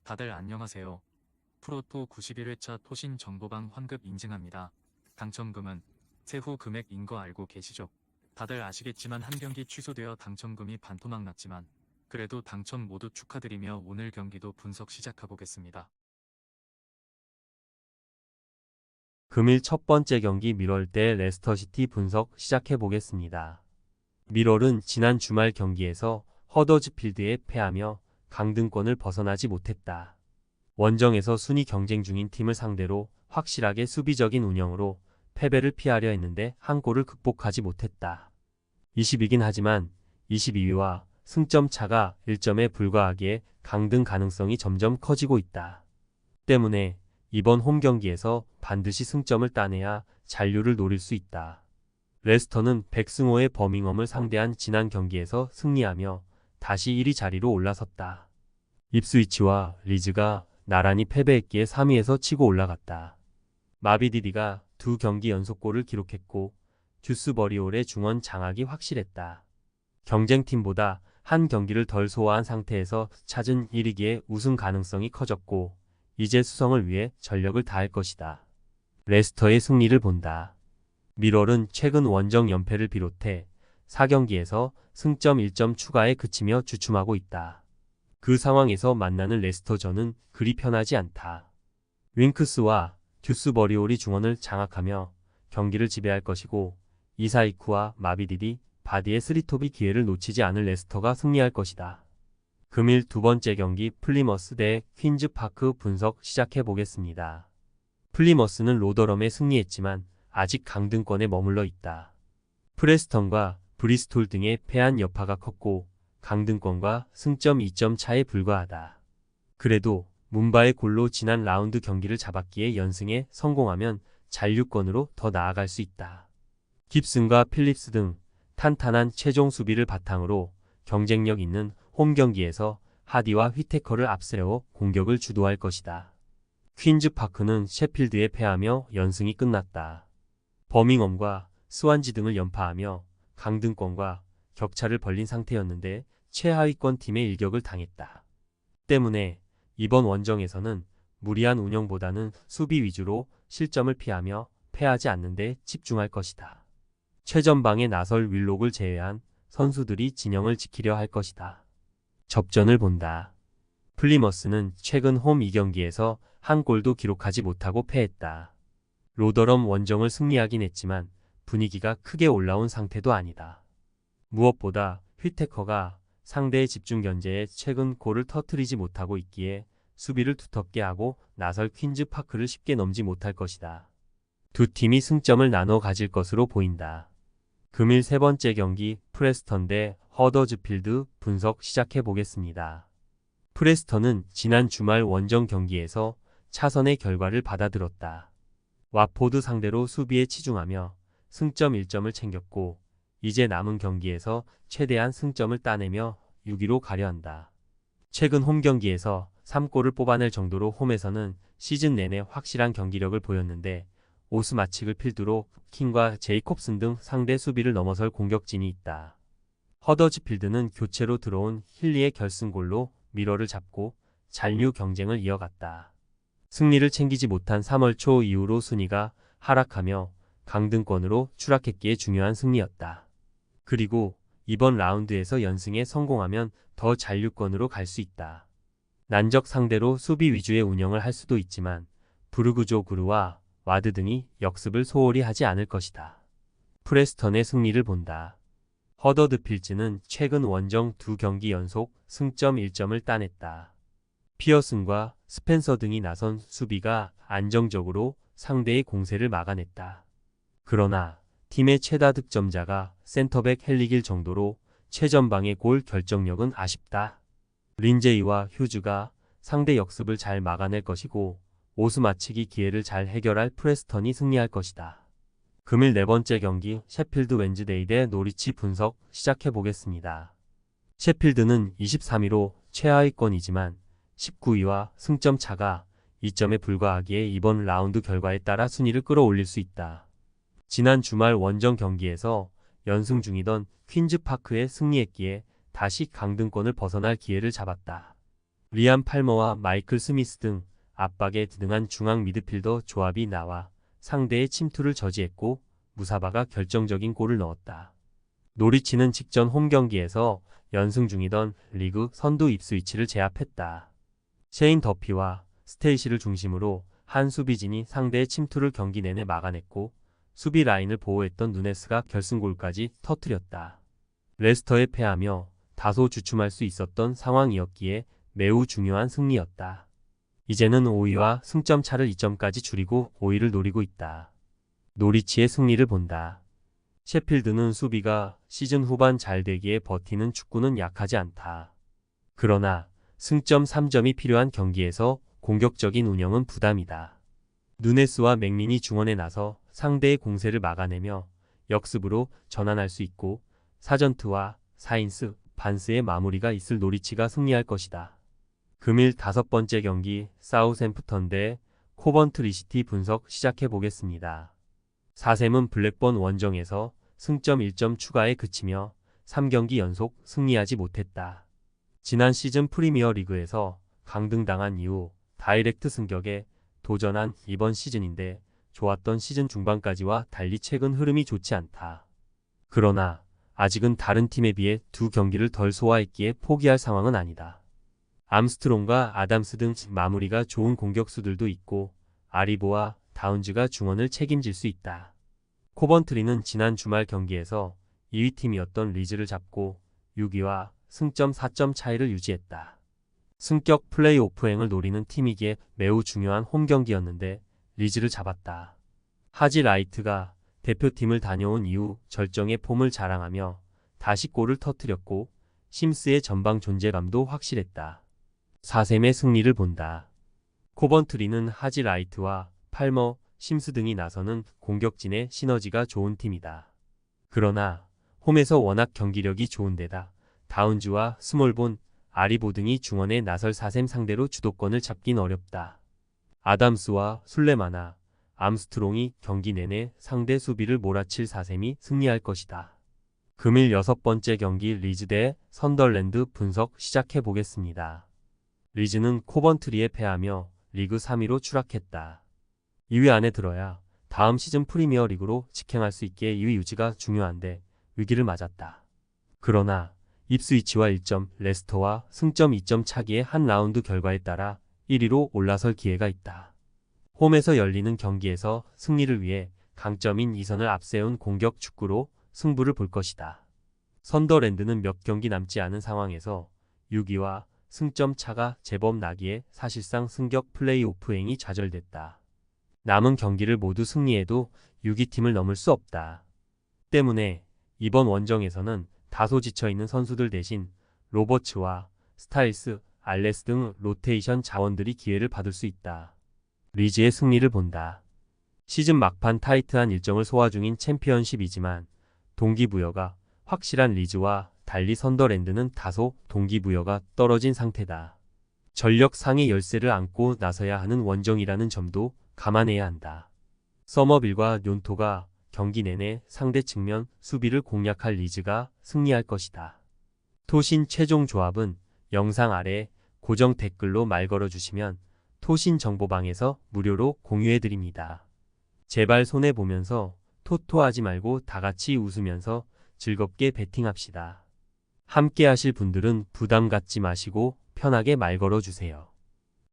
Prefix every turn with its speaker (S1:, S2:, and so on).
S1: 다들 안녕하세요. 프로토 91회차 토신 정보방 환급 인증합니다. 당첨금은 세후 금액인 거 알고 계시죠? 다들 아시겠지만 한 경기 취소되어 당첨금이 반토막 났지만 그래도 당첨 모두 축하드리며 오늘 경기도 분석 시작해보겠습니다.
S2: 금일 첫 번째 경기 미럴 대 레스터시티 분석 시작해보겠습니다. 미럴은 지난 주말 경기에서 허더즈필드에 패하며 강등권을 벗어나지 못했다. 원정에서 순위 경쟁 중인 팀을 상대로 확실하게 수비적인 운영으로 패배를 피하려 했는데 한 골을 극복하지 못했다. 20이긴 하지만 22위와 승점 차가 1점에 불과하기에 강등 가능성이 점점 커지고 있다. 때문에 이번 홈 경기에서 반드시 승점을 따내야 잔류를 노릴 수 있다. 레스터는 백승호의 버밍엄을 상대한 지난 경기에서 승리하며 다시 1위 자리로 올라섰다. 입스위치와 리즈가 나란히 패배했기에 3위에서 치고 올라갔다. 마비디디가 두 경기 연속골을 기록했고 듀스버리올의 중원 장악이 확실했다. 경쟁팀보다 한 경기를 덜 소화한 상태에서 찾은 1위기에 우승 가능성이 커졌고 이제 수성을 위해 전력을 다할 것이다. 레스터의 승리를 본다. 미럴은 최근 원정 연패를 비롯해 4경기에서 승점 1점 추가에 그치며 주춤하고 있다. 그 상황에서 만나는 레스터전은 그리 편하지 않다. 윙크스와 듀스버리올이 중원을 장악하며 경기를 지배할 것이고 이사이쿠와 마비디디, 바디의 스리톱이 기회를 놓치지 않을 레스터가 승리할 것이다. 금일 두 번째 경기 플리머스 대 퀸즈파크 분석 시작해보겠습니다. 플리머스는 로더럼에 승리했지만 아직 강등권에 머물러 있다. 프레스턴과 브리스톨 등의 패한 여파가 컸고 강등권과 승점 2점 차에 불과하다. 그래도 문바의 골로 지난 라운드 경기를 잡았기에 연승에 성공하면 잔류권으로 더 나아갈 수 있다. 깁슨과 필립스 등 탄탄한 최종 수비를 바탕으로 경쟁력 있는 홈 경기에서 하디와 휘테커를 앞세워 공격을 주도할 것이다. 퀸즈파크는 셰필드에 패하며 연승이 끝났다. 버밍엄과 스완지 등을 연파하며 강등권과 격차를 벌린 상태였는데 최하위권 팀의 일격을 당했다. 때문에 이번 원정에서는 무리한 운영보다는 수비 위주로 실점을 피하며 패하지 않는 데 집중할 것이다. 최전방에 나설 윌록을 제외한 선수들이 진영을 지키려 할 것이다. 접전을 본다. 플리머스는 최근 홈 2경기에서 한 골도 기록하지 못하고 패했다. 로더럼 원정을 승리하긴 했지만 분위기가 크게 올라온 상태도 아니다. 무엇보다 휘테커가 상대의 집중 견제에 최근 골을 터뜨리지 못하고 있기에 수비를 두텁게 하고 나설 퀸즈파크를 쉽게 넘지 못할 것이다. 두 팀이 승점을 나눠 가질 것으로 보인다. 금일 세 번째 경기 프레스턴 대 허더즈필드 분석 시작해보겠습니다. 프레스턴은 지난 주말 원정 경기에서 차선의 결과를 받아들었다. 와포드 상대로 수비에 치중하며 승점 1점을 챙겼고 이제 남은 경기에서 최대한 승점을 따내며 6위로 가려 한다. 최근 홈 경기에서 3골을 뽑아낼 정도로 홈에서는 시즌 내내 확실한 경기력을 보였는데 오스마치글 필두로 킹과 제이콥슨 등 상대 수비를 넘어설 공격진이 있다. 허더즈필드는 교체로 들어온 힐리의 결승골로 미러를 잡고 잔류 경쟁을 이어갔다. 승리를 챙기지 못한 3월 초 이후로 순위가 하락하며 강등권으로 추락했기에 중요한 승리였다. 그리고 이번 라운드에서 연승에 성공하면 더 잔류권으로 갈 수 있다. 난적 상대로 수비 위주의 운영을 할 수도 있지만 부르그조그르와 와드 등이 역습을 소홀히 하지 않을 것이다. 프레스턴의 승리를 본다. 허더드필즈는 최근 원정 두 경기 연속 승점 1점을 따냈다. 피어슨과 스펜서 등이 나선 수비가 안정적으로 상대의 공세를 막아냈다. 그러나 팀의 최다 득점자가 센터백 헬릭일 정도로 최전방의 골 결정력은 아쉽다. 린제이와 휴즈가 상대 역습을 잘 막아낼 것이고 오스마치기 기회를 잘 해결할 프레스턴이 승리할 것이다. 금일 네 번째 경기 셰필드 웬즈데이 대 노리치 분석 시작해보겠습니다. 셰필드는 23위로 최하위권이지만 19위와 승점 차가 2점에 불과하기에 이번 라운드 결과에 따라 순위를 끌어올릴 수 있다. 지난 주말 원정 경기에서 연승 중이던 퀸즈파크에 승리했기에 다시 강등권을 벗어날 기회를 잡았다. 리안 팔머와 마이클 스미스 등 압박에 등한 중앙 미드필더 조합이 나와 상대의 침투를 저지했고 무사바가 결정적인 골을 넣었다. 노리치는 직전 홈 경기에서 연승 중이던 리그 선두 입스위치를 제압했다. 셰인 더피와 스테이시를 중심으로 한 수비진이 상대의 침투를 경기 내내 막아냈고 수비 라인을 보호했던 누네스가 결승골까지 터뜨렸다. 레스터에 패하며 다소 주춤할 수 있었던 상황이었기에 매우 중요한 승리였다. 이제는 5위와 승점 차를 2점까지 줄이고 5위를 노리고 있다. 노리치의 승리를 본다. 셰필드는 수비가 시즌 후반 잘 되기에 버티는 축구는 약하지 않다. 그러나 승점 3점이 필요한 경기에서 공격적인 운영은 부담이다. 누네스와 맥린이 중원에 나서 상대의 공세를 막아내며 역습으로 전환할 수 있고 사전트와 사인스, 반스의 마무리가 있을 노리치가 승리할 것이다. 금일 5번째 경기 사우샘프턴 대 코번트리 시티 분석 시작해 보겠습니다. 4샘은 블랙번 원정에서 승점 1점 추가에 그치며 3경기 연속 승리하지 못했다. 지난 시즌 프리미어 리그에서 강등당한 이후 다이렉트 승격에 도전한 이번 시즌인데 좋았던 시즌 중반까지와 달리 최근 흐름이 좋지 않다. 그러나 아직은 다른 팀에 비해 2경기를 덜 소화했기에 포기할 상황은 아니다. 암스트롱과 아담스 등 마무리가 좋은 공격수들도 있고 아리보와 다운즈가 중원을 책임질 수 있다. 코번트리는 지난 주말 경기에서 2위 팀이었던 리즈를 잡고 6위와 승점 4점 차이를 유지했다. 승격 플레이오프행을 노리는 팀이기에 매우 중요한 홈 경기였는데 리즈를 잡았다. 하지 라이트가 대표팀을 다녀온 이후 절정의 폼을 자랑하며 다시 골을 터뜨렸고 심스의 전방 존재감도 확실했다. 4샘의 승리를 본다. 코번트리는 하지 라이트와 팔머, 심스 등이 나서는 공격진의 시너지가 좋은 팀이다. 그러나 홈에서 워낙 경기력이 좋은 데다 다운즈와 스몰본, 아리보 등이 중원에 나설 4샘 상대로 주도권을 잡긴 어렵다. 아담스와 술레마나, 암스트롱이 경기 내내 상대 수비를 몰아칠 4샘이 승리할 것이다. 금일 6번째 경기 리즈 대 선덜랜드 분석 시작해 보겠습니다. 리즈는 코번트리에 패하며 리그 3위로 추락했다. 2위 안에 들어야 다음 시즌 프리미어 리그로 직행할 수 있기에 2위 유지가 중요한데 위기를 맞았다. 그러나 입스위치와 1점, 레스터와 승점 2점 차기의 한 라운드 결과에 따라 1위로 올라설 기회가 있다. 홈에서 열리는 경기에서 승리를 위해 강점인 2선을 앞세운 공격 축구로 승부를 볼 것이다. 선더랜드는 몇 경기 남지 않은 상황에서 6위와 승점 차가 제법 나기에 사실상 승격 플레이오프행이 좌절됐다. 남은 경기를 모두 승리해도 6위 팀을 넘을 수 없다. 때문에 이번 원정에서는 다소 지쳐있는 선수들 대신 로버츠와 스타일스, 알레스 등 로테이션 자원들이 기회를 받을 수 있다. 리즈의 승리를 본다. 시즌 막판 타이트한 일정을 소화 중인 챔피언십이지만 동기부여가 확실한 리즈와 달리 선더랜드는 다소 동기부여가 떨어진 상태다. 전력 상위 열세를 안고 나서야 하는 원정이라는 점도 감안해야 한다. 서머빌과 뇰토가 경기 내내 상대 측면 수비를 공략할 리즈가 승리할 것이다. 토신 최종 조합은 영상 아래 고정 댓글로 말 걸어주시면 토신 정보방에서 무료로 공유해드립니다. 제발 손해보면서 토토하지 말고 다같이 웃으면서 즐겁게 베팅합시다. 함께 하실 분들은 부담 갖지 마시고 편하게 말 걸어주세요.